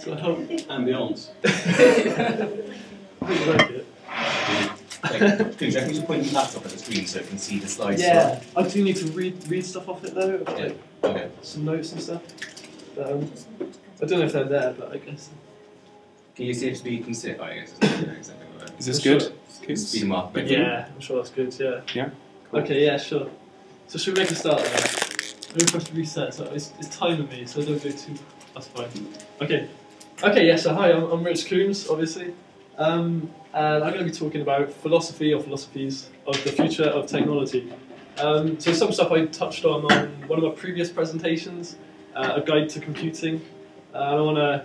So I hope ambience. I like it. Do you reckon we should point your laptop at the screen so we can see the slides? Yeah, I do need to read stuff off it though, like Okay. some notes and stuff. But, I don't know if they're there, but I guess. Can you see if you can sit? I guess. Exactly right. Is this Sure. good? Okay. Speed them up. Yeah, I'm sure that's good. Yeah. Yeah. Cool. Okay. Yeah. Sure. So should we make a start then? I'm going to press reset. So it's timing me, so I don't go too. That's fine. Okay. Okay. Yeah. So hi, I'm Rich Coombs, obviously. And I'm going to be talking about philosophy or philosophies of the future of technology. So some stuff I touched on one of my previous presentations, a guide to computing. I want to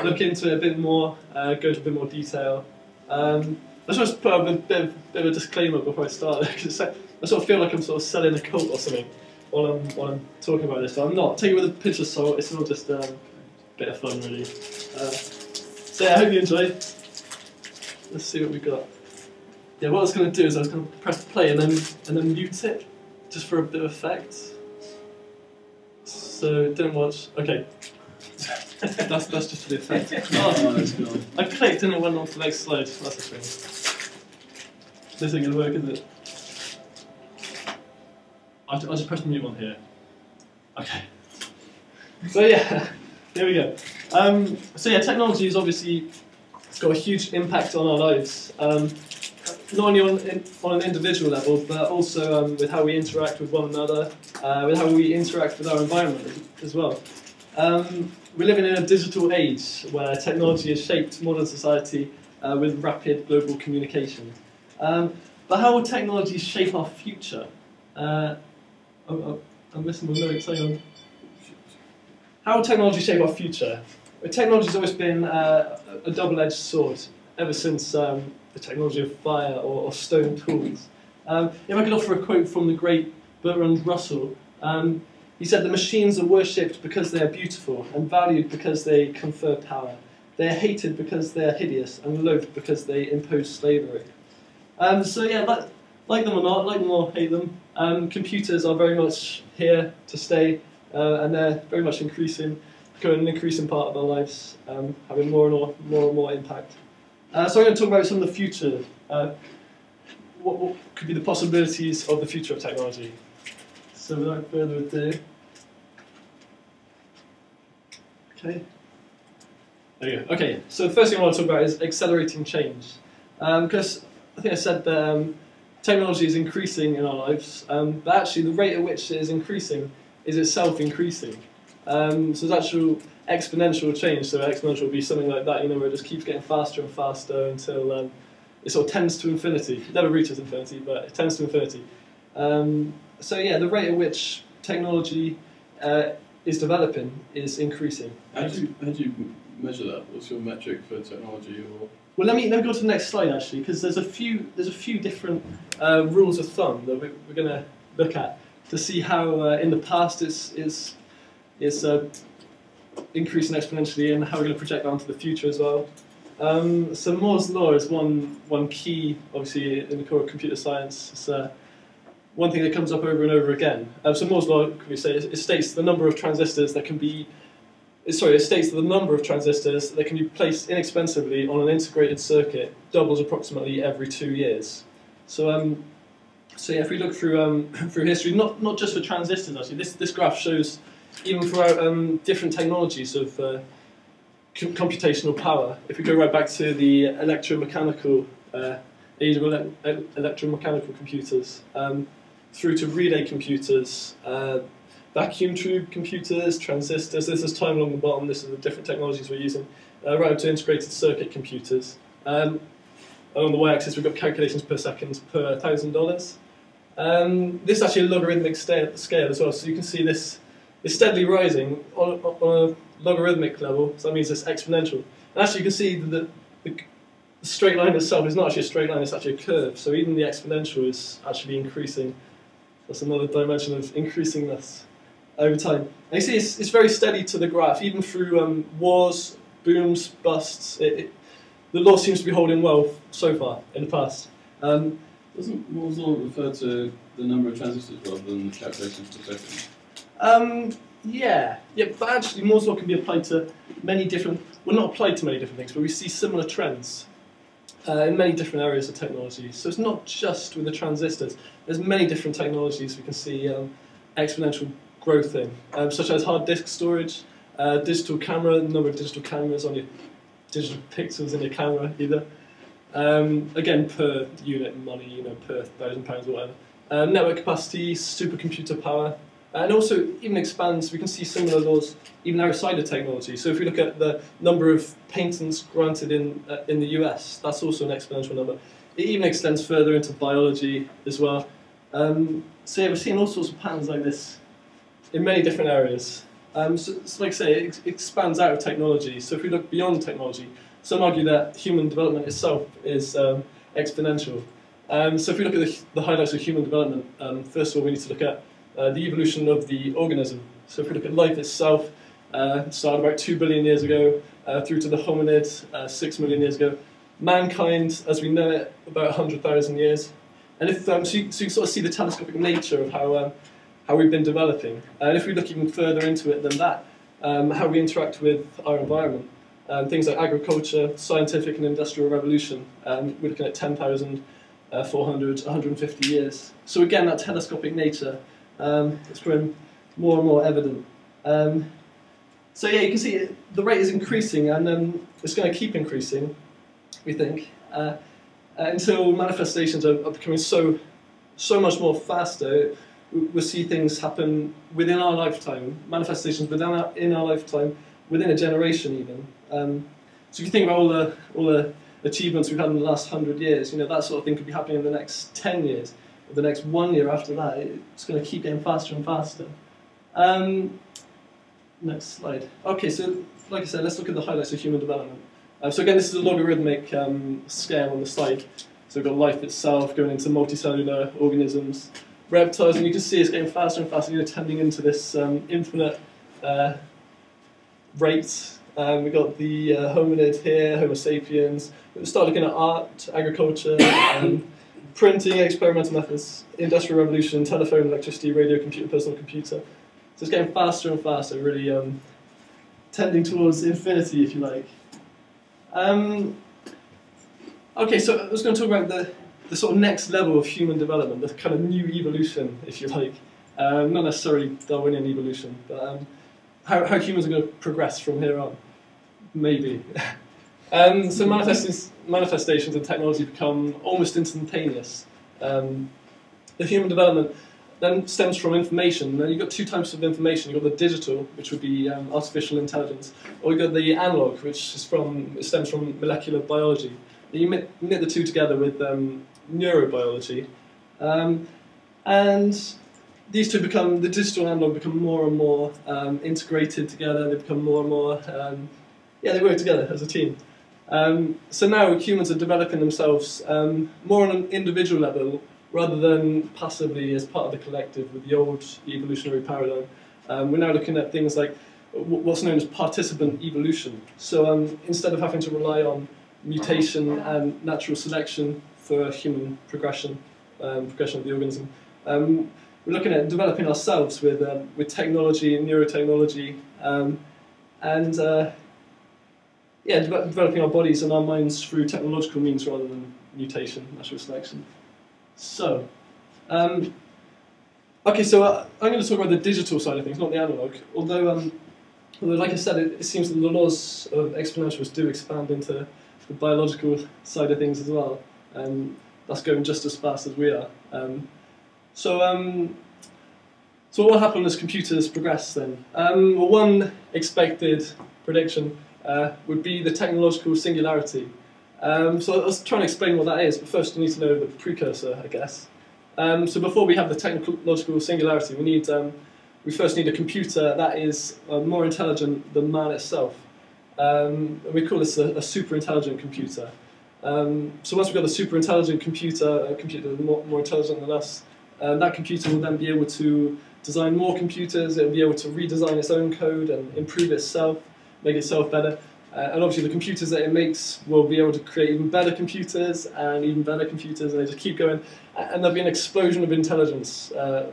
look into it a bit more, go into a bit more detail. I just want to put up a bit of a disclaimer before I start, because I sort of feel like I'm sort of selling a cult or something while I'm talking about this, but I'm not. Take it with a pinch of salt, it's all just a bit of fun really. So yeah, I hope you enjoy. Let's see what we got. Yeah, what I was going to do is I was going to press play and then mute it, just for a bit of effect. So didn't watch. Okay, that's just for the effect. Oh, that's cool. I clicked and it went on to the next slide. That's a shame. This isn't going to work, is it? I'll just press the mute one here. Okay. So yeah, here we go. So yeah, technology is obviously. It's got a huge impact on our lives, not only on an individual level, but also with how we interact with one another, with how we interact with our environment as well. We're living in a digital age where technology has shaped modern society with rapid global communication. But how will technology shape our future? I'm missing my notes, hang on. How will technology shape our future? Technology has always been a double-edged sword ever since the technology of fire or stone tools. If I could offer a quote from the great Bertrand Russell, he said, "The machines are worshipped because they are beautiful and valued because they confer power. They are hated because they are hideous and loathed because they impose slavery." So yeah, like them or not, like them or hate them, computers are very much here to stay, and they're very much becoming an increasing part of our lives, having more and more impact. So I'm going to talk about some of the future. What could be the possibilities of the future of technology? So without further ado, okay. There you go. Okay. So the first thing I want to talk about is accelerating change, because I think I said that technology is increasing in our lives, but actually the rate at which it is increasing is itself increasing. So there's actual exponential change. So exponential would be something like that, where it just keeps getting faster and faster until it sort of tends to infinity. It never reaches infinity, but it tends to infinity. So yeah, the rate at which technology is developing is increasing. How do you measure that? What's your metric for technology? Well, let me go to the next slide actually, because there's a few different rules of thumb that we're going to look at to see how in the past it's increasing exponentially, and how we're going to project that onto the future as well. So Moore's law is one key, obviously, in the core of computer science. It's one thing that comes up over and over again. So Moore's law, can we say, it states the number of transistors that can be. It states that the number of transistors that can be placed inexpensively on an integrated circuit doubles approximately every 2 years. So yeah, if we look through history, not just for transistors actually, this graph shows even throughout different technologies of computational power. If we go right back to the electromechanical age of electromechanical computers, through to relay computers, vacuum tube computers, transistors. This is time along the bottom. This is the different technologies we're using. Right up to integrated circuit computers. On the y-axis, we've got calculations per second per $1,000. This is actually a logarithmic scale as well. So you can see this is steadily rising on a logarithmic level. So that means it's exponential. And actually, you can see that the straight line itself is not actually a straight line. It's actually a curve. So even the exponential is actually increasing. That's another dimension of increasingness over time. And you see it's very steady to the graph, even through wars, booms, busts. The law seems to be holding well so far in the past. Doesn't Moore's law refer to the number of transistors rather than the calculations per second? Yeah, but actually Moore's law can be applied to many different, well, not applied to many different things, but we see similar trends in many different areas of technology. So it's not just with the transistors. There's many different technologies we can see exponential growth in, such as hard disk storage, digital camera, the number of digital cameras on your digital pixels in your camera either. Again, per unit money, per £1,000 or whatever. Network capacity, supercomputer power, and also even expands. We can see similar laws even outside of technology. So if we look at the number of patents granted in the US, that's also an exponential number. It even extends further into biology as well. So yeah, we're seeing all sorts of patterns like this in many different areas. So like I say, it expands out of technology. So if we look beyond technology, some argue that human development itself is exponential. So if we look at the highlights of human development, first of all we need to look at the evolution of the organism. So if we look at life itself, it started about 2 billion years ago, through to the hominid 6 million years ago. Mankind, as we know it, about 100,000 years. And if so you can sort of see the telescopic nature of how we've been developing. And if we look even further into it than that, how we interact with our environment. Things like agriculture, scientific and industrial revolution. We're looking at 10,400, 150 years. So again, that telescopic nature is growing more and more evident. So yeah, you can see the rate is increasing, and it's going to keep increasing, we think, until manifestations are becoming so much more faster. We'll see things happen within our lifetime, manifestations in our lifetime, within a generation even. So if you think about all the achievements we've had in the last 100 years, that sort of thing could be happening in the next 10 years, or the next 1 year after that. It's going to keep getting faster and faster. Next slide. Okay, so like I said, let's look at the highlights of human development. So again, this is a logarithmic scale on the slide. So we've got life itself going into multicellular organisms, reptiles, and you can see it's getting faster and faster, tending into this infinite rate. We've got the hominid here, Homo sapiens. We start looking at art, agriculture, printing, experimental methods, industrial revolution, telephone, electricity, radio, computer, personal computer. So it's getting faster and faster, really tending towards infinity, if you like. Okay, so I was going to talk about the sort of next level of human development, the kind of new evolution, if you like. Not necessarily Darwinian evolution, but how humans are going to progress from here on, maybe. So manifestations in technology become almost instantaneous. The human development then stems from information. Now you've got two types of information. You've got the digital, which would be artificial intelligence, or you've got the analog, which stems from molecular biology. You knit the two together with neurobiology, and these two the digital and analog become more and more integrated together. They become more and more, they work together as a team. So now humans are developing themselves more on an individual level, rather than passively as part of the collective with the old evolutionary paradigm. We're now looking at things like what's known as participant evolution. So instead of having to rely on mutation and natural selection for human progression of the organism, we're looking at developing ourselves with technology and neurotechnology, developing our bodies and our minds through technological means rather than mutation, natural selection. So, okay, so I'm going to talk about the digital side of things, not the analog. Although like I said, it seems that the laws of exponentials do expand into the biological side of things as well, and that's going just as fast as we are. So what will happen as computers progress then? Well, one expected prediction would be the technological singularity. So I was trying to explain what that is, but first you need to know the precursor, I guess. So before we have the technological singularity, we first need a computer that is more intelligent than man itself. We call this a super intelligent computer. So once we've got a super intelligent computer, a computer more intelligent than us, that computer will then be able to design more computers. It will be able to redesign its own code and improve itself, make itself better. And obviously the computers that it makes will be able to create even better computers and even better computers, and they just keep going. And there'll be an explosion of intelligence. And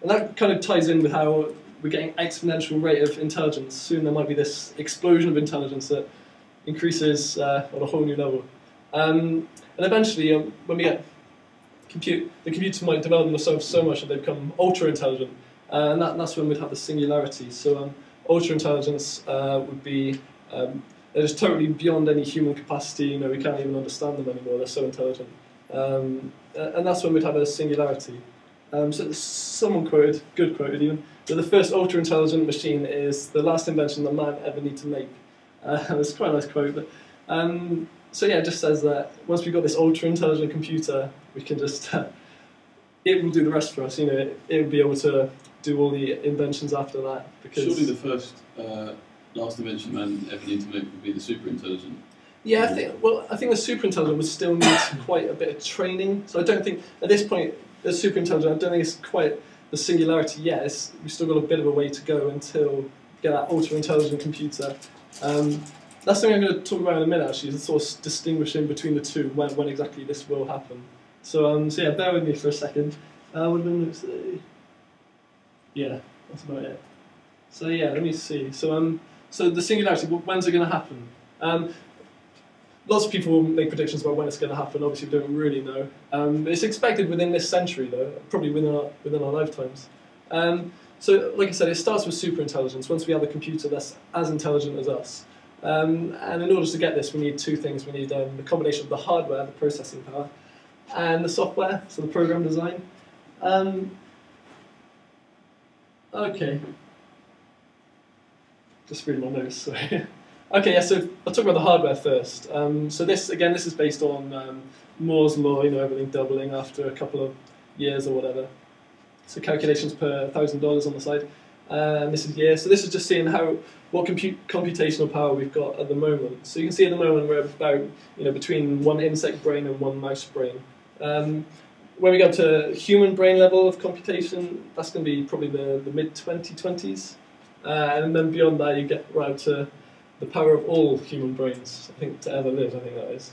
that kind of ties in with how we're getting exponential rate of intelligence. Soon there might be this explosion of intelligence that increases on a whole new level. And eventually, when we get the computers might develop themselves so much that they become ultra intelligent, and that's when we'd have the singularity. So ultra intelligence would be they're just totally beyond any human capacity. You know, we can't even understand them anymore. They're so intelligent, and that's when we'd have a singularity. So someone quoted even, that the first ultra intelligent machine is the last invention that man ever need to make. It's quite a nice quote, but. So yeah, it just says that once we've got this ultra-intelligent computer, we can just, it will do the rest for us, you know, it will be able to do all the inventions after that. Because surely the first, last invention man ever need to make would be the super-intelligent. Yeah, I think the super-intelligent would still need quite a bit of training, so I don't think, at this point, the super-intelligent, I don't think it's quite the singularity yet. We've still got a bit of a way to go until we get that ultra-intelligent computer. That's something I'm going to talk about in a minute, actually, is sort of distinguishing between the two, when exactly this will happen. So yeah, bear with me for a second. What have I say? Yeah, that's about it. So yeah, let me see. So the singularity, when's it going to happen? Lots of people make predictions about when it's going to happen. Obviously, we don't really know. It's expected within this century, though, probably within our lifetimes. So, like I said, it starts with superintelligence. Once we have a computer that's as intelligent as us. And in order to get this, we need two things. We need the combination of the hardware, the processing power, and the software, so the program design. Okay. Just reading my notes, sorry. Okay, yeah, so I'll talk about the hardware first. So this is based on Moore's law, you know, everything doubling after a couple of years or whatever. So calculations per $1,000 on the side. This is year. So this is just seeing what computational power we've got at the moment. So you can see at the moment we're about, you know, between one insect brain and one mouse brain. When we go to human brain level of computation, that's going to be probably the mid-2020s. And then beyond that, you get right to the power of all human brains, I think, to ever live, I think that is.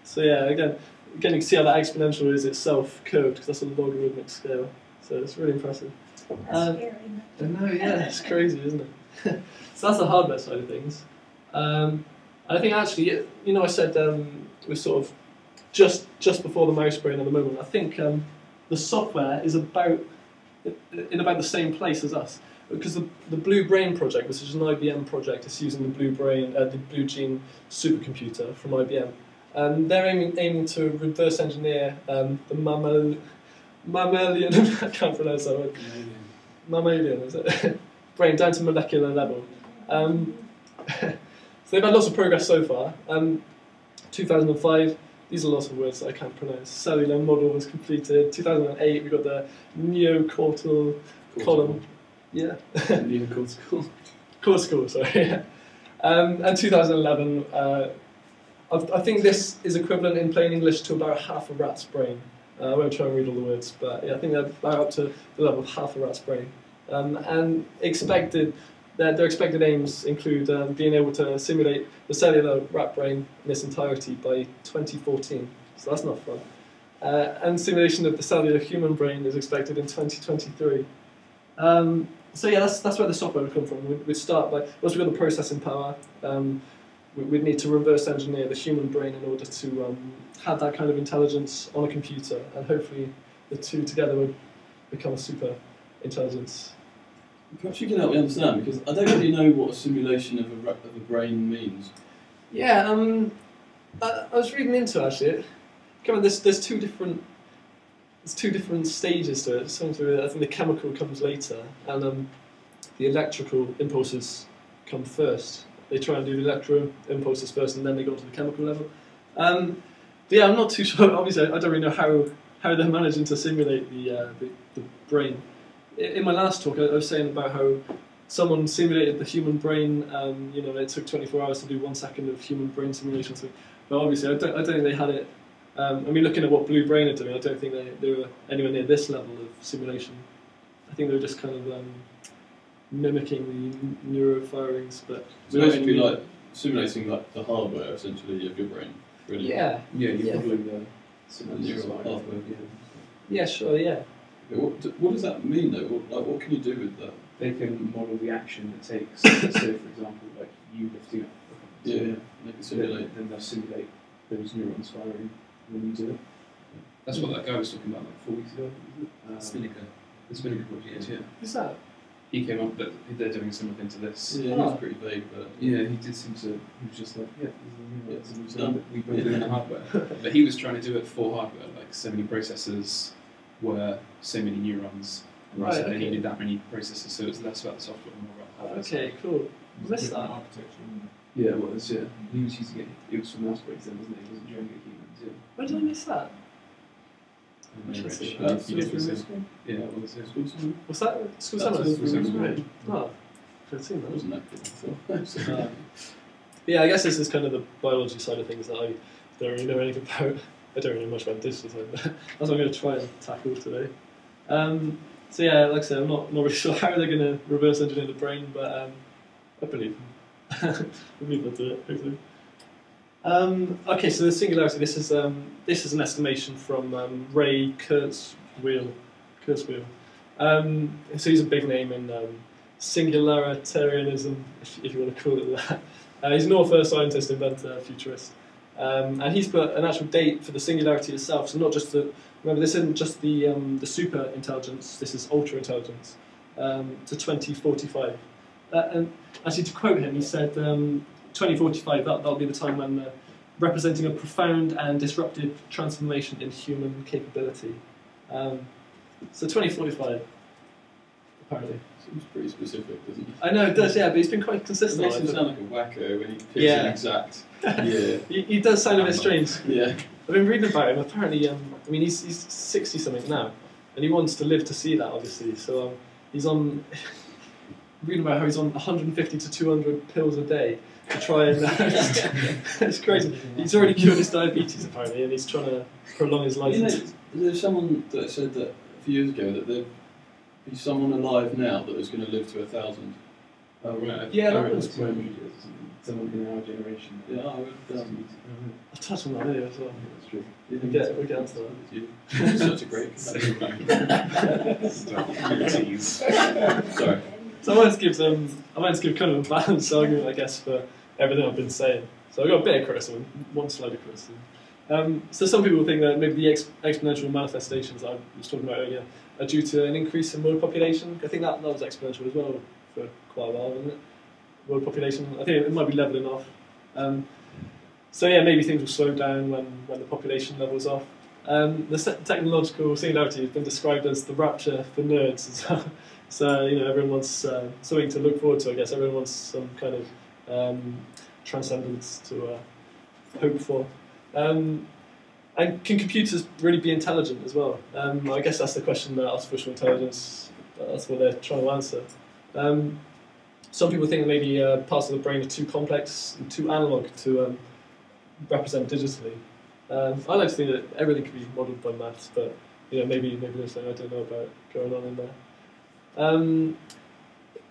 So yeah, again, you can see how that exponential is itself curved, because that's a logarithmic scale. So it's really impressive. That's scary. I know, yeah, it's crazy, isn't it? So that's the hardware side of things. I think actually, you know, I said we're sort of just before the mouse brain at the moment. I think the software is about the same place as us, because the Blue Brain project, which is an IBM project, is using the the Blue Gene supercomputer from IBM. They're aiming to reverse engineer the mammalian, I can't pronounce that word. Mammalian, is it? Brain down to molecular level. So they've had lots of progress so far. 2005, these are lots of words that I can't pronounce. Cellular model was completed. 2008, we got the neocortical column. Yeah. Neocortical. Cortical, sorry. And 2011, I think this is equivalent in plain English to about half a rat's brain. I won't try and read all the words, but yeah, I think they're about up to the level of half a rat's brain. And their expected aims include being able to simulate the cellular rat brain in its entirety by 2014. So that's not fun. And simulation of the cellular human brain is expected in 2023. So yeah, that's where the software would come from. We'd start by, once we've got the processing power, we'd need to reverse engineer the human brain in order to have that kind of intelligence on a computer, and hopefully the two together would become a super intelligence. Perhaps you can help me understand, because I don't really know what a simulation of a brain means. Yeah, I was reading into it, actually. There's two different stages to it. I think the chemical comes later, and the electrical impulses come first. They try and do the electro impulses first, and then they go to the chemical level. But yeah, I'm not too sure. Obviously, I don't really know how they're managing to simulate the brain. In my last talk, I was saying about how someone simulated the human brain. You know, it took 24 hours to do 1 second of human brain simulation. But obviously, I don't think they had it. I mean, looking at what Blue Brain are doing, I don't think they were anywhere near this level of simulation. I think they were just kind of mimicking the neurofirings. But so basically, like simulating like the hardware essentially of your brain. Really. Yeah. Yeah, you're Yeah. modelling the neural pathway. Yeah, sure, yeah. What does that mean though? What can you do with that? They can model the action it takes. So, for example, like you lifting up. Yeah, they can simulate. Then they'll simulate those neurons firing when you do it. That's what that guy was talking about like 4 weeks ago. Spinnaker. The Spinnaker project, yeah. Who's that? He came up that they're doing a similar thing to this. Yeah, he was pretty vague, but Yeah, he did seem to. He was just like, yeah, we Yeah. were doing the hardware, but he was trying to do it for hardware, like so many processors were so many neurons, and Right, so they okay. needed that many processors, so it's less about the software and more about hardware. Okay, cool. I missed that. Yeah, it was. Yeah, he was using it. It was for mouse breaks then, wasn't it? It wasn't during the humans. Yeah. Where did I miss that? Interesting. that's Yeah, it was. school Yeah, it was. summer. What's that? School That's summer? school summer. Right. Oh, I've seen that. Wasn't that good before? Yeah, I guess this is kind of the biology side of things that I don't really know anything about. I don't really know much about digital side, but that's what I'm going to try and tackle today. So yeah, like I said, I'm not really sure how they're going to reverse engineer the brain, but I believe them. I believe they'll do it, hopefully. Okay, so the singularity. This is an estimation from Ray Kurzweil. So he's a big name in singularitarianism, if you want to call it that. He's an author, scientist, inventor, futurist, and he's put an actual date for the singularity itself. So not just remember, this isn't just the super intelligence. This is ultra intelligence to 2045. And actually, to quote him, he said 2045. That'll be the time when representing a profound and disruptive transformation in human capability. So 2045, apparently. Seems pretty specific, doesn't it? I know it does, yeah, but he's been quite It consistent. makes I him think. sound like a wacko when he picks Yeah. an exact. Yeah. He does sound a bit strange. Yeah. I've been reading about him. Apparently, I mean, he's 60 something now, and he wants to live to see that, obviously. So he's on. Reading about how he's on 150 to 200 pills a day to try and. It's crazy. He's already cured his diabetes apparently, and he's trying to prolong his life. You know, there's someone that said that a few years ago that there'd be someone alive now that was going to live to 1,000. Oh, right. Yeah, that I read was- this quote media or something. Someone in our generation. Yeah, I would. I'll touch on that later as well. That's true. We'll get onto that. You're such a great Sorry. So I wanted to give kind of a balanced argument, I guess, for everything I've been saying. So I've got a bit of criticism, one slide of criticism. So some people think that maybe the exponential manifestations I was talking about earlier are due to an increase in world population. I think that was exponential as well for quite a while, wasn't it? World population. I think it might be levelling off. So yeah, maybe things will slow down when the population levels off. The technological singularity has been described as the rapture for nerds as well. So everyone wants something to look forward to. I guess everyone wants some kind of transcendence to hope for. And can computers really be intelligent as well? I guess that's the question that artificial intelligence. That's what they're trying to answer. Some people think that maybe parts of the brain are too complex and too analog to represent digitally. I like to think that everything can be modelled by maths, but maybe there's something I don't know about going on in there.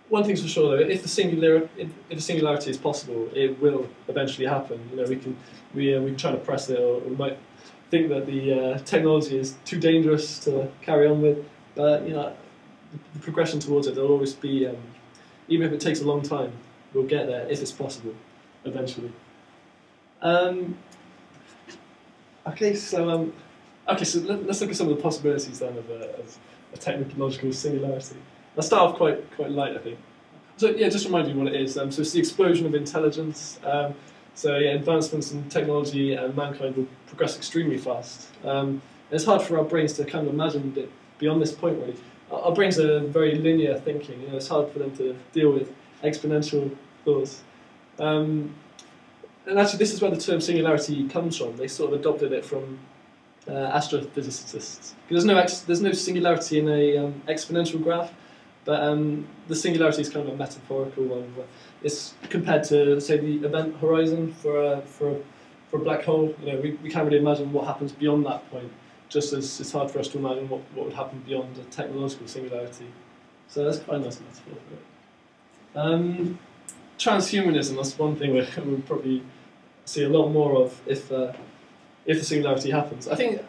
One thing's for sure, though, if the singularity is possible, it will eventually happen. We can try to press it, or we might think that the technology is too dangerous to carry on with. But the progression towards it, there'll always be, even if it takes a long time, we'll get there if it's possible, eventually. Okay, so let's look at some of the possibilities then of a technological singularity. I'll start off quite light, I think. So yeah, just remind you what it is. So it's the explosion of intelligence. So yeah, advancements in technology and mankind will progress extremely fast. It's hard for our brains to kind of imagine it beyond this point, really. Our brains are very linear thinking. It's hard for them to deal with exponential thoughts. And actually, this is where the term singularity comes from. They sort of adopted it from astrophysicists. Because there's no singularity in a exponential graph, but the singularity is kind of a metaphorical one. It's compared to, say, the event horizon for a black hole. We can't really imagine what happens beyond that point. Just as it's hard for us to imagine what would happen beyond a technological singularity. So that's quite a nice metaphor for it. Transhumanism, that's one thing we'll probably see a lot more of if the singularity happens. I think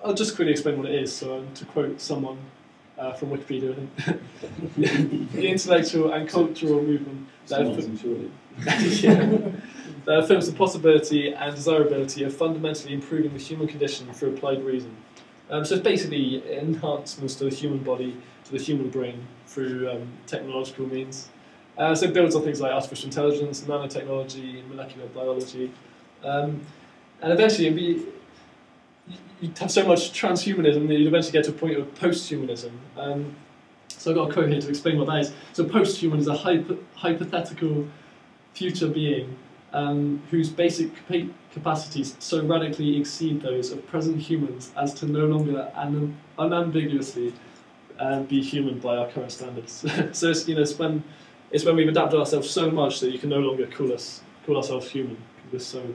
I'll just quickly explain what it is. So to quote someone from Wikipedia, I think, the intellectual and cultural movement that affirms the possibility and desirability of fundamentally improving the human condition through applied reason. So it's basically enhancements to the human body, to the human brain through technological means. So it builds on things like artificial intelligence, nanotechnology, molecular biology, and eventually you'd have so much transhumanism that you'd eventually get to a point of post-humanism. So I've got a quote here to explain what that is. So post-human is a hypothetical future being whose basic capacities so radically exceed those of present humans as to no longer unambiguously be human by our current standards. So it's when we've adapted ourselves so much that you can no longer call ourselves human, because we're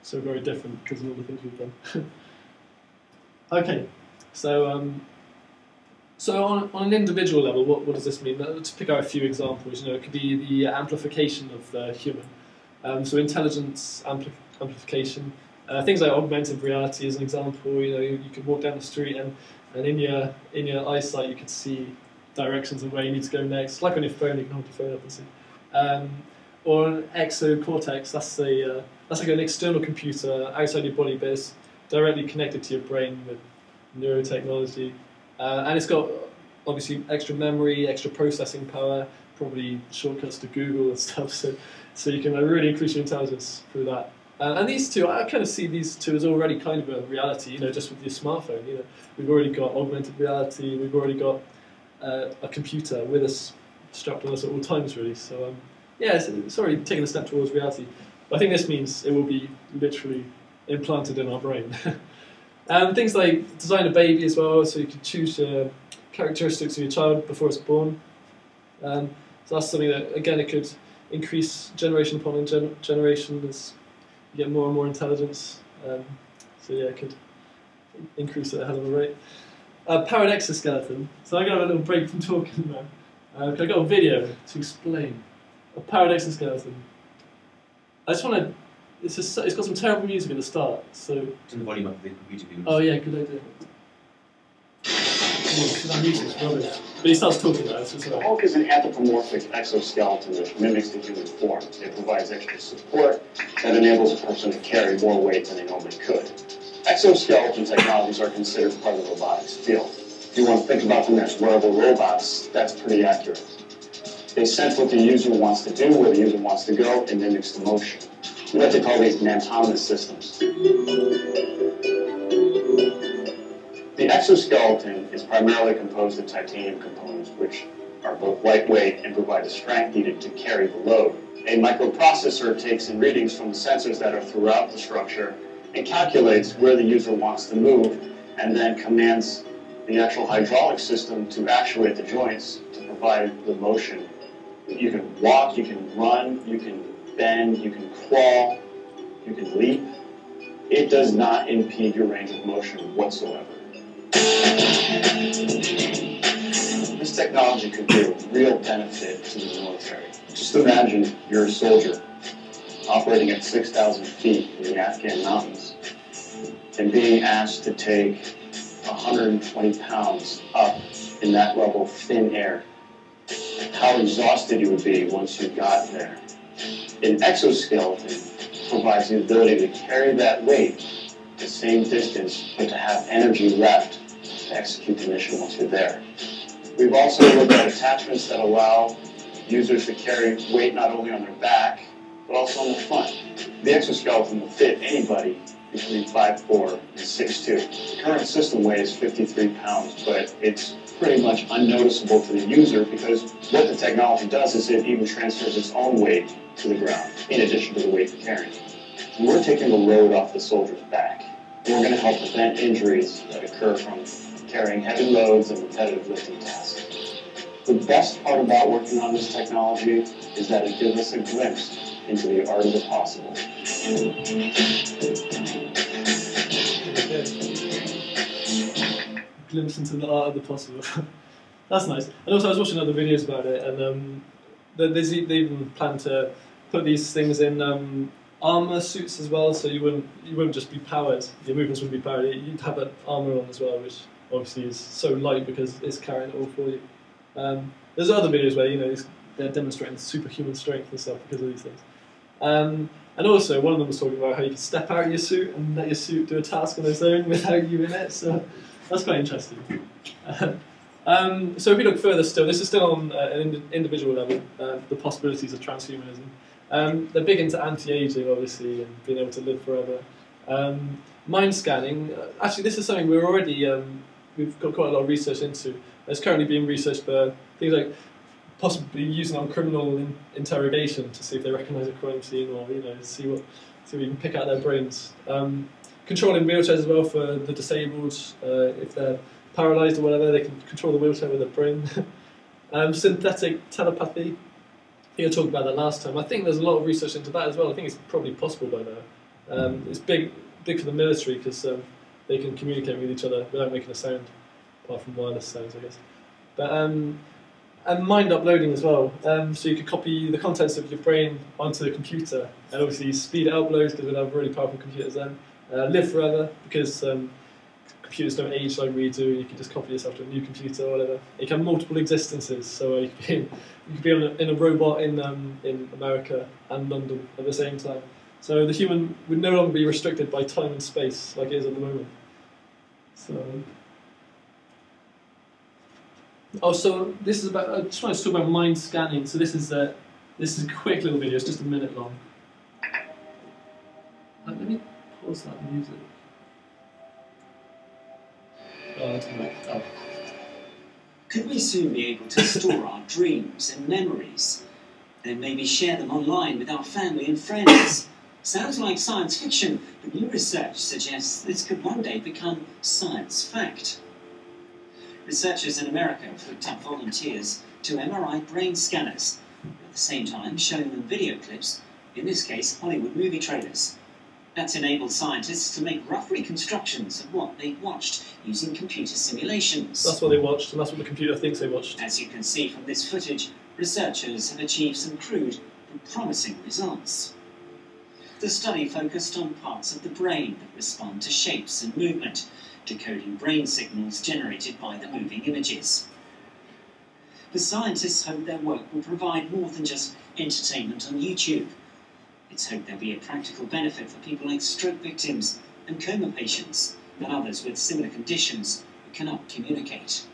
so very different because of all the things we've done. Okay, so on an individual level, what does this mean? Let's pick out a few examples. It could be the amplification of the human. So intelligence amplification. Things like augmented reality is an example. You could walk down the street and in your eyesight you could see directions of where you need to go next. Like on your phone, you can hold your phone up and see. Or an exocortex. That's like an external computer outside your body, but it's directly connected to your brain with neurotechnology. And it's got obviously extra memory, extra processing power, probably shortcuts to Google and stuff. So you can really increase your intelligence through that. And these two, I kind of see these two as already kind of a reality. Just with your smartphone. We've already got augmented reality. We've already got a computer with us, strapped on us at all times, really. So yeah, it's already taking a step towards reality. But I think this means it will be literally implanted in our brain. Things like design a baby as well, so you can choose characteristics of your child before it's born. So that's something that, again, it could increase generation upon generation as you get more and more intelligence. So yeah, it could increase at a hell of a rate. Powered exoskeleton. So I'm going to have a little break from talking now. I got a video to explain a powered exoskeleton. I just want to. It's got some terrible music at the start, so. Turn the volume up of the computer view. Oh yeah, good idea. That music's rubbish. But he starts talking about it, so it's The Hulk is an anthropomorphic exoskeleton which mimics the human form. It provides extra support that enables a person to carry more weight than they normally could. Exoskeleton technologies are considered part of the robotics field. If you want to think about them as wearable robots, that's pretty accurate. They sense what the user wants to do, where the user wants to go, and mimics the motion. We like to call these autonomous systems. The exoskeleton is primarily composed of titanium components, which are both lightweight and provide the strength needed to carry the load. A microprocessor takes in readings from the sensors that are throughout the structure and calculates where the user wants to move, and then commands the actual hydraulic system to actuate the joints to provide the motion. You can walk, you can run, you can bend, you can crawl, you can leap. It does not impede your range of motion whatsoever. This technology could be a real benefit to the military. Just imagine you're a soldier operating at 6,000 feet in the Afghan mountains and being asked to take 120 pounds up in that level of thin air. How exhausted you would be once you got there. An exoskeleton provides the ability to carry that weight the same distance, but to have energy left to execute the mission once you're there. We've also looked at attachments that allow users to carry weight not only on their back, but also on the front. The exoskeleton will fit anybody between 5'4" and 6'2". The current system weighs 53 pounds, but it's pretty much unnoticeable to the user because what the technology does is it even transfers its own weight to the ground, in addition to the weight you're carrying. And we're taking the load off the soldier's back. We're going to help prevent injuries that occur from carrying heavy loads and repetitive lifting tasks. The best part about working on this technology is that it gives us a glimpse into the art of the possible. Glimpse into the art of the possible. That's nice. And also I was watching other videos about it, and they even plan to put these things in armour suits as well, so you wouldn't just be powered. Your movements wouldn't be powered. You'd have that armour on as well, which obviously is so light because it's carrying it all for you. There's other videos where they're demonstrating superhuman strength and stuff because of these things. And also, one of them was talking about how you can step out of your suit and let your suit do a task on its own without you in it. So that's quite interesting. So if we look further still, this is still on an individual level, the possibilities of transhumanism. They're big into anti-aging, obviously, and being able to live forever. Mind scanning, actually this is something we're already, we've got quite a lot of research into. It's currently being researched for things like possibly using on criminal interrogation to see if they recognise a crime scene, or see what we can pick out their brains. Controlling wheelchairs as well for the disabled, if they're paralysed or whatever, they can control the wheelchair with their brain. Synthetic telepathy, I think I talked about that last time. I think there's a lot of research into that as well. I think it's probably possible by now. It's big for the military because they can communicate with each other without making a sound, apart from wireless sounds, I guess. But and mind uploading as well. So you could copy the contents of your brain onto the computer, and obviously speed it up loads because we'd have really powerful computers then. Live forever because computers don't age like we do. You can just copy yourself to a new computer or whatever. You can have multiple existences, so you could be in a robot in America and London at the same time. So the human would no longer be restricted by time and space like it is at the moment. So this is about. I just wanted to talk about mind scanning. So this is a quick little video. It's just a minute long. Let me pause that music. Oh. Could we soon be able to store our dreams and memories, then maybe share them online with our family and friends? Sounds like science fiction, but new research suggests this could one day become science fact. Researchers in America have hooked up volunteers to MRI brain scanners, at the same time showing them video clips, in this case Hollywood movie trailers. That's enabled scientists to make rough reconstructions of what they've watched using computer simulations. That's what they watched, and that's what the computer thinks they watched. As you can see from this footage, researchers have achieved some crude but promising results. The study focused on parts of the brain that respond to shapes and movement, decoding brain signals generated by the moving images. The scientists hope their work will provide more than just entertainment on YouTube. It's hoped there'll be a practical benefit for people like stroke victims and coma patients and others with similar conditions who cannot communicate.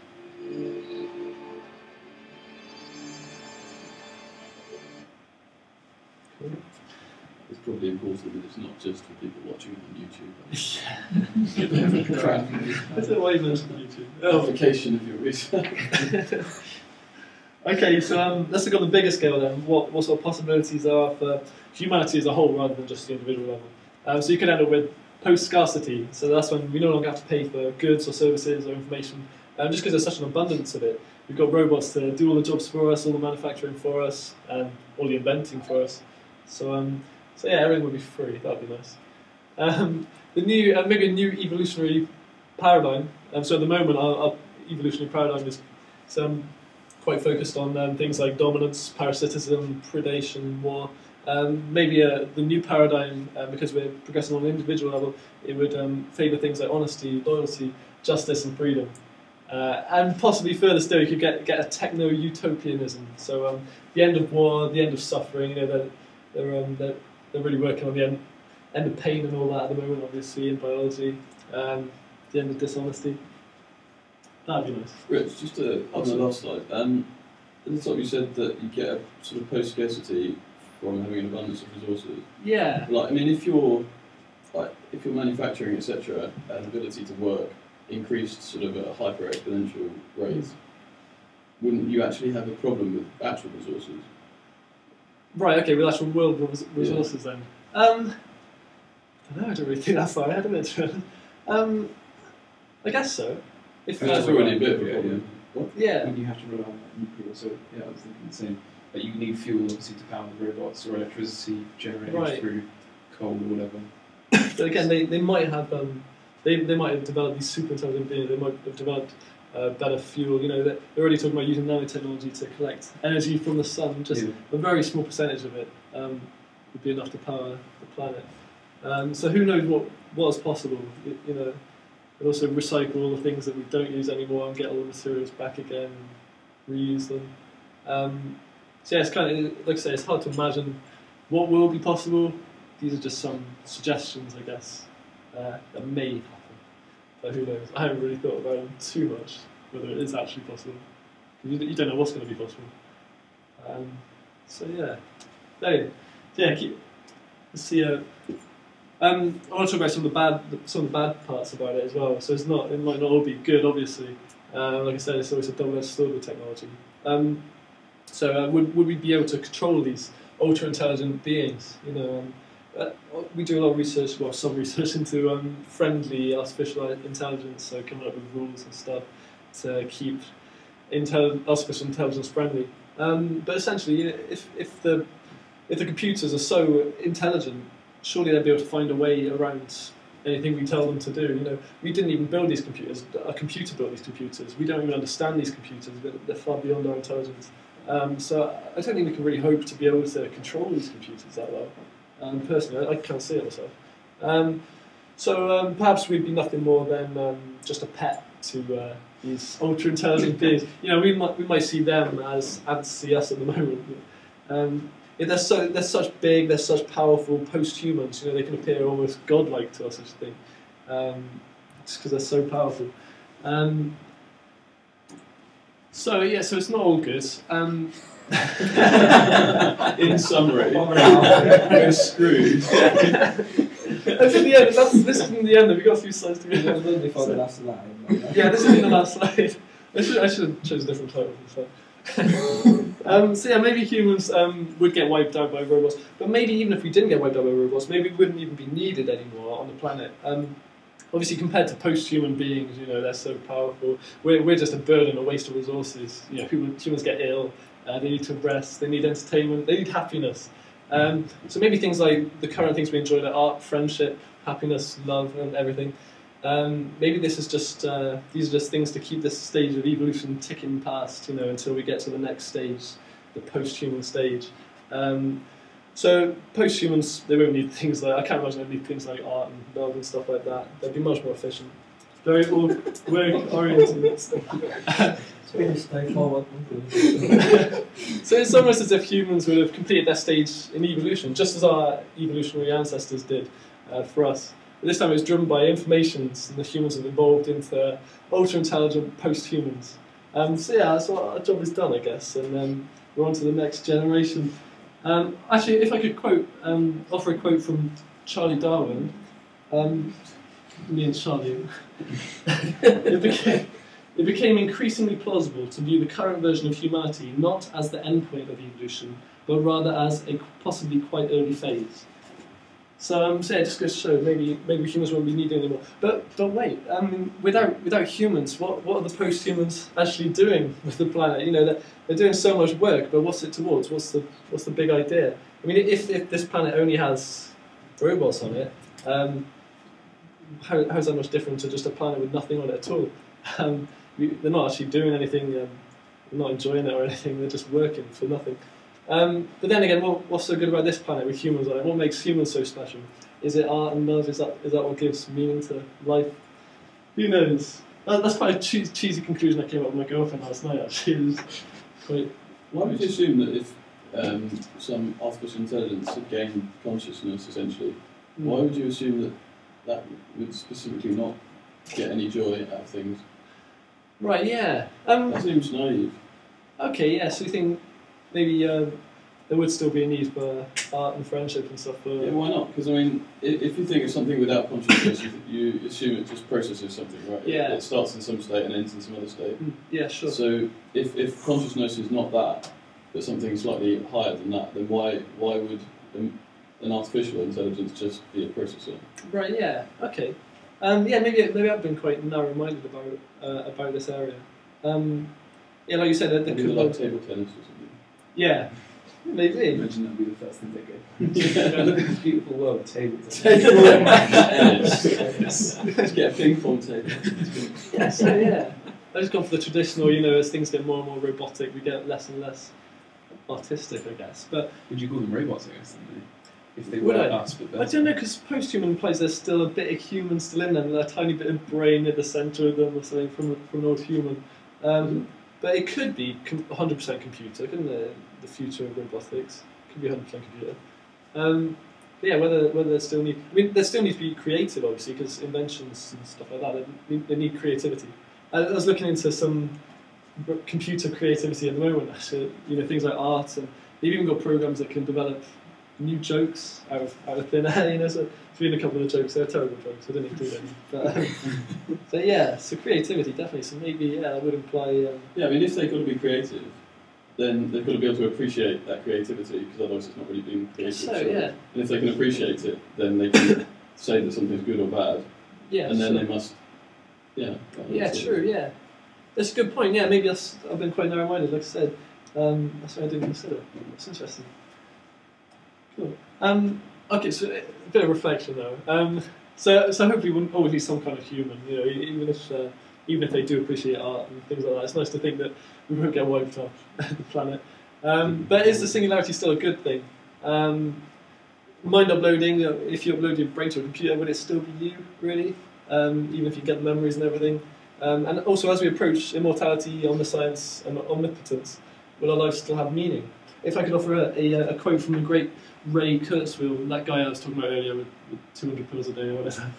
It's probably important that it's not just for people watching on YouTube. Crap. That's a way mentioned YouTube. Application of your research. Okay, so let's look on the bigger scale then. What sort of possibilities are for humanity as a whole rather than just the individual level? So you could end up with post-scarcity. So that's when we no longer have to pay for goods or services or information, just because there's such an abundance of it. We've got robots to do all the jobs for us, all the manufacturing for us, and all the inventing for us. So yeah, everything would be free. That would be nice. The new, maybe a new evolutionary paradigm. So at the moment, our evolutionary paradigm is quite focused on things like dominance, parasitism, predation, war. Maybe the new paradigm, because we're progressing on an individual level, it would favour things like honesty, loyalty, justice, and freedom. And possibly further still, you could get a techno-utopianism. So the end of war, the end of suffering. They're really working on the end of pain and all that at the moment, obviously, in biology. The end of dishonesty. That'd be nice. Rich, just on the last slide, at the top you said that you get a sort of post-scarcity from having an abundance of resources. Yeah. Like, I mean, if your manufacturing, etc., and ability to work increased sort of at a hyper-exponential rate, wouldn't you actually have a problem with actual resources? Right, okay, with actual world resources then. I don't know, I don't really think that's far ahead of it. I guess so. If that's already a bit of a problem. What? Yeah. When you have to rely on nuclear, so yeah, I was thinking the same. But you need fuel obviously to power the robots or electricity generated through coal or whatever. But again, they might have they might have developed these super intelligent beings. They might have developed better fuel. They're already talking about using nanotechnology to collect energy from the sun, just a very small percentage of it. would be enough to power the planet. So who knows what is possible? You know, and also recycle all the things that we don't use anymore and get all the materials back again, and reuse them. So yeah, it's kind of, like I say, it's hard to imagine what will be possible. These are just some suggestions, I guess, that may happen. But who knows? I haven't really thought about them too much, whether it is actually possible. You don't know what's going to be possible. So yeah. Anyway, yeah, let's see. I want to talk about some of the bad parts about it as well. So it might not all be good, obviously. Like I said, it's always a double-edged sword with technology. So would we be able to control these ultra-intelligent beings? You know, we do a lot of research, well, some research into friendly artificial intelligence, so coming up with rules and stuff to keep artificial intelligence friendly. But essentially, if the computers are so intelligent, surely they'll be able to find a way around anything we tell them to do. You know, we didn't even build these computers. A computer built these computers. We don't even understand these computers. They're far beyond our intelligence. So I don't think we can really hope to be able to control these computers that well. Personally, I can't see it myself. So perhaps we'd be nothing more than just a pet to these ultra-intelligent beings. You know, we might see them as see us at the moment. They're such big, they're such powerful post-humans. You know, they can appear almost godlike to us, I think, just because they're so powerful. So yeah, so it's not all good. In summary, we're screwed. That's in the end. This isn't the end. We've got a few slides to go. Before the last slide. Yeah, this isn't the last slide. I should have chosen a different title for this slide. So yeah, maybe humans would get wiped out by robots, but maybe even if we didn't get wiped out by robots, maybe we wouldn't even be needed anymore on the planet. Obviously, compared to post-human beings, you know, they're so powerful. We're just a burden, a waste of resources. You know, humans get ill. They need to rest. They need entertainment. They need happiness. So maybe things like the current things we enjoy, like art, friendship, happiness, love, and everything. Maybe this is just these are just things to keep this stage of evolution ticking past, you know, until we get to the next stage, the post-human stage. So post-humans, they won't need things like, I can't imagine they'd need things like art and love and stuff like that. They'd be much more efficient. Very work-oriented. It's really straightforward. So it's almost as if humans would have completed their stage in evolution, just as our evolutionary ancestors did for us. But this time it was driven by informations, and the humans have evolved into ultra-intelligent post-humans. So yeah, that's what our job is done, I guess, and then we're on to the next generation. Actually, if I could offer a quote from Charlie Darwin, me and Charlie, it became increasingly plausible to view the current version of humanity not as the endpoint of evolution, but rather as a possibly quite early phase. So yeah, it just goes to show maybe humans won't be needed anymore. But wait, without humans, what are the post-humans actually doing with the planet? You know, they're doing so much work, but what's it towards? What's the big idea? I mean, if this planet only has robots on it, how is that much different to just a planet with nothing on it at all? They're not actually doing anything, they're not enjoying it or anything. They're just working for nothing. But then again, what's so good about this planet with humans on it? What makes humans so special? Is it art and love? Is that what gives meaning to life? Who knows? That's quite a cheesy conclusion I came up with my girlfriend last night, actually. Why would you assume that if some artificial intelligence had gained consciousness, essentially, why would you assume that would specifically not get any joy out of things? Right, yeah. That seems naive. Okay, yeah, so you think maybe there would still be a need for art and friendship and stuff. Yeah, why not? Because I mean, if you think of something without consciousness, you assume it just processes something, right? Yeah. It starts in some state and ends in some other state. Yeah, sure. So if consciousness is not that, but something slightly higher than that, then why would an artificial intelligence just be a processor? Right. Yeah. Okay. Yeah. Maybe I've been quite narrow-minded about this area. Yeah, like you said, there could like table tennis or something. Yeah. Maybe. Imagine that'd be the first thing they go. Yeah, look at this beautiful world, table. Yes. Let's get a ping pong table. Yeah, so yeah. I've just gone for the traditional, you know, as things get more and more robotic, we get less and less artistic, I guess. But would you call them robots, I guess, then? if they Would were I? us, but better. I don't know, because post-human implies there's still a bit of human still in them, and a tiny bit of brain at the centre of them or something from an old human. But it could be 100% computer, couldn't it? The future of robotics could be 100% computer. But yeah, whether there still need, I mean, there still need to be creative, obviously, because inventions and stuff like that, they need creativity. I was looking into some computer creativity at the moment, actually, things like art, and they've even got programs that can develop new jokes out of thin air, so I've read a couple of the jokes, they're terrible jokes, I didn't include any. But, so yeah, so creativity, definitely, so maybe, yeah, that would imply... yeah, I mean, if they've got to be creative, then they've got to be able to appreciate that creativity, because otherwise it's not really being creative. So, yeah. And if they can appreciate it, then they can say that something's good or bad, Yeah, and then sure. they must... Yeah. Yeah, true, yeah. That's a good point, yeah, maybe I've been quite narrow-minded, like I said. That's what I didn't consider. That's interesting. Cool. Okay, so a bit of reflection though. So hopefully we won't always be some kind of human, even if they do appreciate art and things like that. It's nice to think that we won't get wiped off the planet. But is the singularity still a good thing? Mind uploading, if you upload your brain to a computer, would it still be you, really? Even if you get the memories and everything? And also, as we approach immortality, omniscience, and omnipotence, will our lives still have meaning? If I could offer a quote from the great Ray Kurzweil, that guy I was talking about earlier with 200 pills a day or whatever,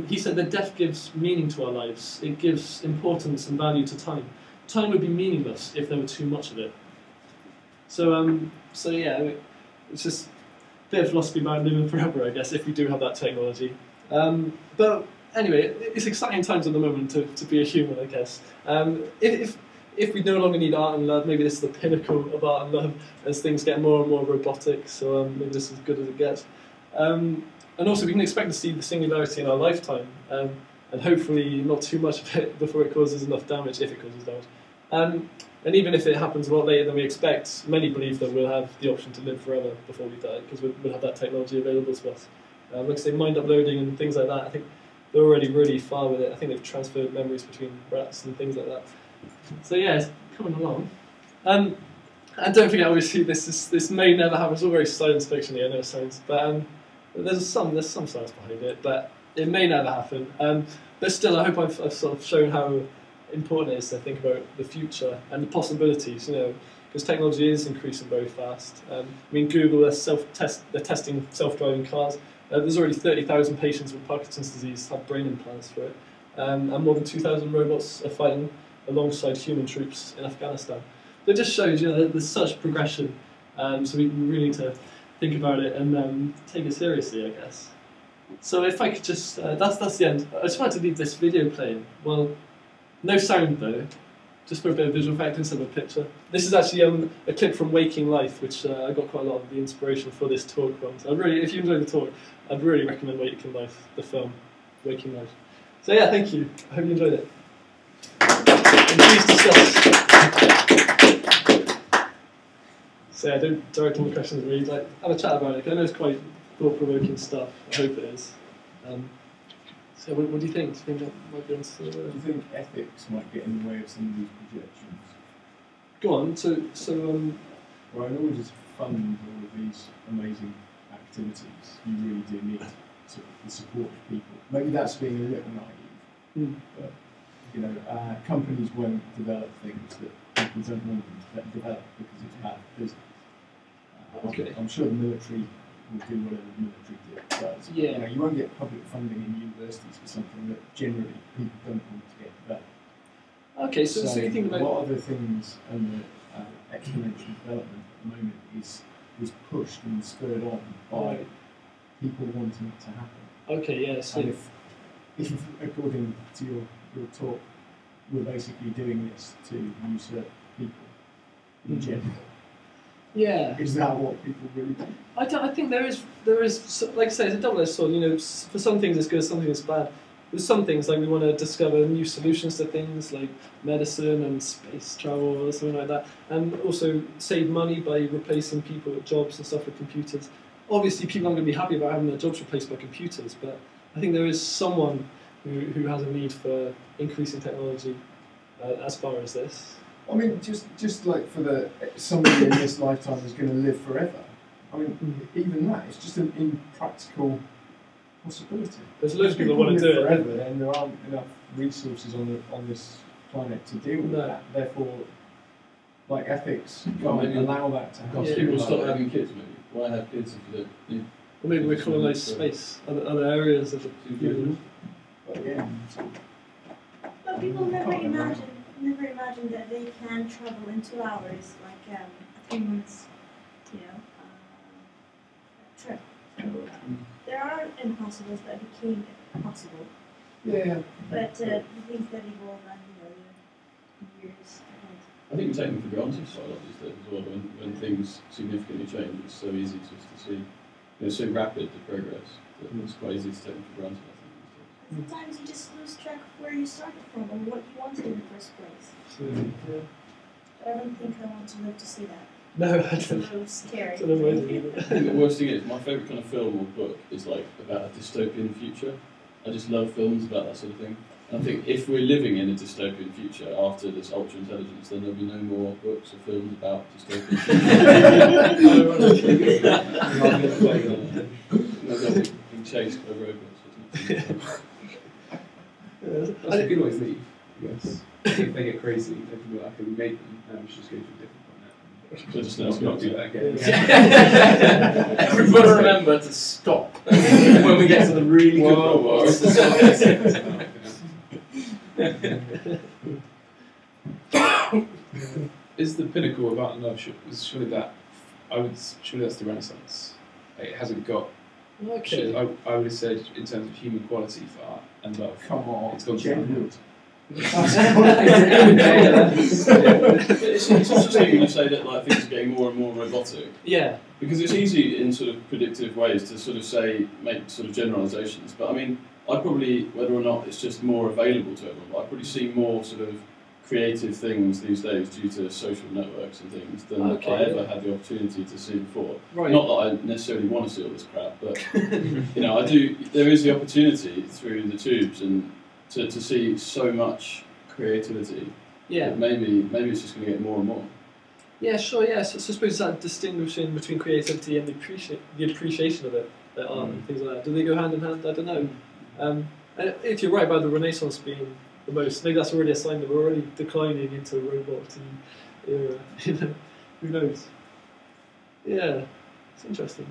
he said that death gives meaning to our lives. It gives importance and value to time. Time would be meaningless if there were too much of it. So yeah, it's just a bit of philosophy about living forever, I guess, if we do have that technology. But anyway, it's exciting times at the moment to be a human, I guess. If we no longer need art and love, maybe this is the pinnacle of art and love as things get more and more robotic, so maybe this is as good as it gets. And also we can expect to see the singularity in our lifetime, and hopefully not too much of it before it causes enough damage, if it causes damage. And even if it happens a lot later than we expect, many believe that we'll have the option to live forever before we die, because we'll have that technology available to us. Like I say, mind uploading and things like that, I think they're already really far with it. I think they've transferred memories between rats and things like that. So yeah, it's coming along. And don't forget, obviously, this may never happen. It's all very science fiction, I know it sounds, but there's some science behind it. But it may never happen. But still, I hope I've sort of shown how important it is to think about the future and the possibilities. Because technology is increasing very fast. I mean, Google, they're testing self-driving cars. There's already 30,000 patients with Parkinson's disease have brain implants for it, and more than 2,000 robots are fighting alongside human troops in Afghanistan. So it just shows, there's such progression, so we really need to think about it and take it seriously, I guess. So if I could just, that's the end. I just wanted to leave this video playing. Well, no sound though, just for a bit of visual effect instead of a picture. This is actually a clip from Waking Life, which I got quite a lot of the inspiration for this talk from. So if you enjoyed the talk, I'd really recommend Waking Life, the film, Waking Life. So yeah, thank you. I hope you enjoyed it. And please discuss. So yeah, don't direct all the questions at me. Have a chat about it. I know it's quite thought-provoking stuff. I hope it is. So what do you think? Do you think that might be on to Do you think ethics might get in the way of some of these projections? Go on. So Well, in order to fund all of these amazing activities, you really do need the support of people. Maybe that's being a little naive, but companies won't develop things that people don't want them to develop because it's bad business. Okay. I'm sure the military will do whatever the military does. Yeah. You won't get public funding in universities for something that generally people don't want to get developed. Okay, so you think about... What other things and the exponential development at the moment is pushed and spurred on by people wanting it to happen. Okay, yeah, so... And if according to your talk, we're basically doing this to usurp people in general. Yeah. Is that what people really do? I think there is, like I say, it's a double-edged sword. For some things it's good, some things it's bad. There's some things like we want to discover new solutions to things like medicine and space travel or something like that, and also save money by replacing people at jobs and stuff with computers. Obviously, people aren't going to be happy about having their jobs replaced by computers, but I think there is someone who has a need for increasing technology as far as this. I mean, just like for somebody in this lifetime is going to live forever. I mean, even that, it's just an impractical possibility. There's loads of people that want to do it. forever, and there aren't enough resources on this planet to deal with that. Therefore, like ethics can't allow that to happen. Because people stop having kids, maybe. Why have kids if you don't need? Or maybe we're colonise space, other areas of the universe. But yeah. But people never imagine that they can travel in 2 hours, like a 3 months, trip. So there are impossibles that became possible. Yeah. But the things that evolve and years ahead. I think we take them for granted quite a lot these days as well. When things significantly change, it's so easy just to see. It's so rapid the progress that it's quite easy to take them for granted. I think. Sometimes you just lose track of where you started from and what you wanted in the first place. Yeah. But I don't think I want to live to see that. No, I It's a don't. little scary. It's an amazing I think the worst thing is, my favourite kind of film or book is like about a dystopian future. I just love films about that sort of thing. And I think if we're living in a dystopian future after this ultra intelligence, then there'll be no more books or films about dystopian futures. They'll be being chased by robots. That's a good way to leave, I guess. If they get crazy, they can be like, okay, we made them, and we should just go to a different planet. So just Let's not do that again. Everybody remember to stop when we get to the really good robots. Is the pinnacle about love? Surely that's the Renaissance. It hasn't got. Okay. I would have said in terms of human quality for art and love. Come on, it's gone gender. It's interesting when you say that like things are getting more and more robotic. Yeah. Because it's easy in sort of predictive ways to sort of make sort of generalisations. But I mean, I probably, whether or not it's just more available to everyone, but I probably see more sort of creative things these days due to social networks and things than I ever had the opportunity to see before. Right. Not that I necessarily want to see all this crap, but I do. There is the opportunity through the tubes and to see so much creativity. Yeah. Maybe it's just going to get more and more. Yeah, sure. Yeah. So I suppose that distinguishing between creativity and the appreciation of it, art and things like that. Do they go hand in hand? I don't know. And if you're right about the Renaissance being the most, maybe that's already a sign that we're already declining into a robot era. Who knows? Yeah, it's interesting.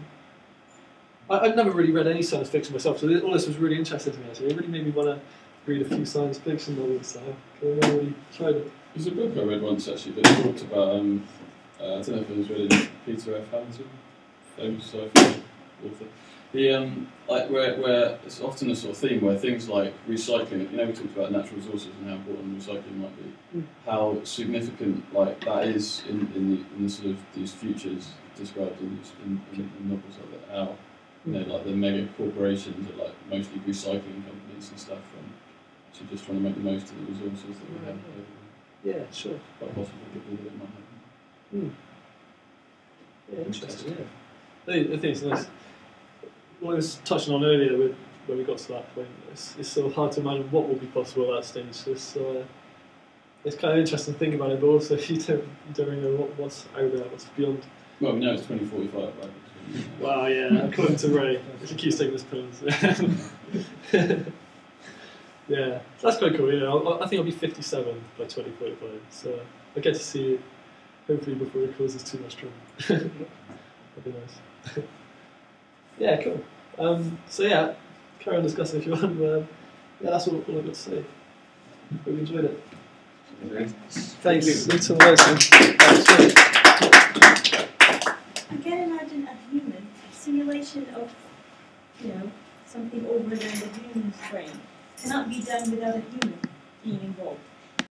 I've never really read any science fiction myself, so all this was really interesting to me. Actually, it really made me want to read a few science fiction novels. So I've never really tried it. There's a book I read once actually that talked about. I don't know if it was read Peter F. Hamilton, famous sci-fi author. Where it's often a sort of theme where things like recycling, we talked about natural resources and how important recycling might be, how significant like that is in the sort of these futures described in novels like that, how like the mega corporations are like mostly recycling companies and stuff, and so just trying to make the most of the resources that we have. Yeah, sure. Quite possible that it might happen. Yeah, interesting. Yeah, I think it's nice. What I was touching on earlier when we got to that point, it's sort of hard to imagine what will be possible at that stage. It's kind of interesting to think about it, but also you don't really know what's out there, what's beyond. Well, we know it's 2045, right? Wow, yeah, according to Ray, if he keeps taking his pills. Yeah, so that's quite cool. Yeah, I think I'll be 57 by 2045, so I get to see it hopefully before it causes too much trouble. That'd be nice. Yeah, cool. So yeah, carry on discussing if you want. Yeah, that's all I've got to say. Hope you enjoyed it. Thanks. Thanks for listening. I can imagine a human simulation of, something older than the human's brain cannot be done without a human being involved.